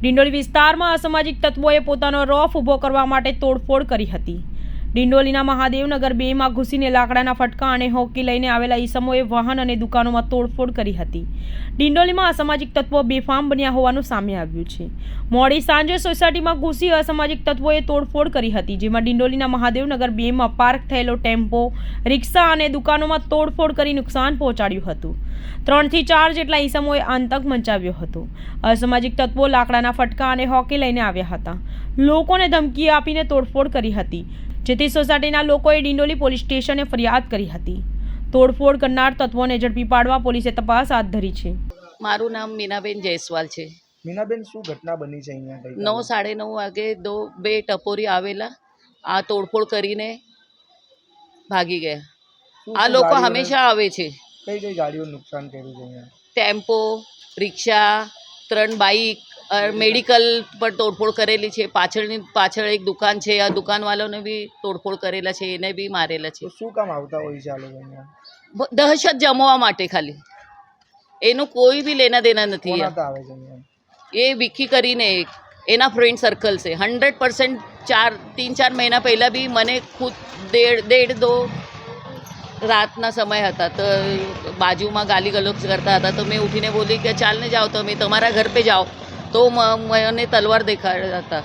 ડિંડોલી વિસ્તારમાં અસામાજિક તત્વોએ પોતાનો રોફ ઊભો કરવા માટે તોડફોડ કરી હતી। ડિંડોલીના મહાદેવનગર 2 માં ઘૂસીને લાકડાના ફટકા અને હોકી લઈને આવેલા ઈસમોએ વાહન અને દુકાનોમાં તોડફોડ કરી હતી। ડિંડોલીમાં અસામાજિક તત્વો બેફામ બન્યા હોવાનું સામે આવ્યું છે। મોડી સાંજે સોસાયટીમાં ઘૂસી અસામાજિક તત્વોએ તોડફોડ કરી હતી, જેમાં ડિંડોલીના મહાદેવનગર 2 માં પાર્ક થયેલો ટેમ્પો, રિક્ષા અને દુકાનોમાં તોડફોડ કરી નુકસાન પહોંચાડ્યું હતું। 3 થી 4 જેટલા ઈસમોએ આતંક મચાવ્યો હતો। અસામાજિક તત્વો લાકડાના ફટકા અને હોકી લઈને આવ્યા હતા, લોકોને ધમકી આપીને તોડફોડ કરી હતી, જેથી સોસાયટીના લોકોએ ડિંડોલી પોલીસ સ્ટેશને ફરિયાદ કરી હતી। તોડફોડ કરનાર તત્વોને ઝડપી પાડવા પોલીસે તપાસ હાથ ધરી છે। મારું નામ મીનાબેન જયસ્વાલ છે। મીનાબેન, શું ઘટના બની છે અહીંયા? 9:30 વાગે બે ટપોરી આવેલા, આ તોડફોડ કરીને ભાગી ગયા। આ લોકો હંમેશા આવે છે। કઈ કઈ ગાડીઓ નુકસાન કર્યું છે અહીંયા? ટેમ્પો, રિક્ષા, 3 બાઇક, મેડિકલ પર તોડફોડ કરેલી છે। પાછળ એક દુકાન છે, આ દુકાનવાળાને બી તોડફોડ કરેલા છે, એને બી મારેલા છે। શું કામ આવતા હોય છે આ લોકો અહીંયા? દહેશત જમવા માટે ખાલી, એનું કોઈ બી લેના દેના નથી। કોના હતા આવે છે અહીંયા? એ વિકી કરીને એના ફ્રેન્ડ સર્કલ છે 100%। 3-4 મહિના પહેલાં બી મને ખુદ 1:30-2 રાતના સમય હતા, તો બાજુમાં ગાલી ગલોચ કરતા હતા, તો મેં ઉઠીને બોલી કે ચાલને જાઓ, તમે તમારા ઘર पे જાઓ, તો મને તલવાર દેખાડ્યા હતા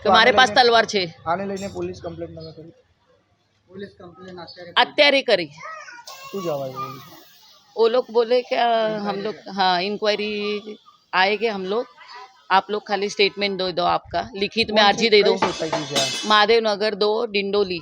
કે મારે પાસ તલવાર છે। આને લઈને પોલીસ કમ્પ્લેન્ટ ન કરી? પોલીસ કમ્પ્લેન અત્યારે કરી। શું જવાબ આવ્યો? वो लोग बोले कि हम लोग हाँ इंक्वायरी आएंगे, हम लोग आप लोग खाली स्टेटमेंट दे दो, आपका लिखित में अर्जी दे दो। सोसाइटी से महादेव नगर 2 डिंडोली।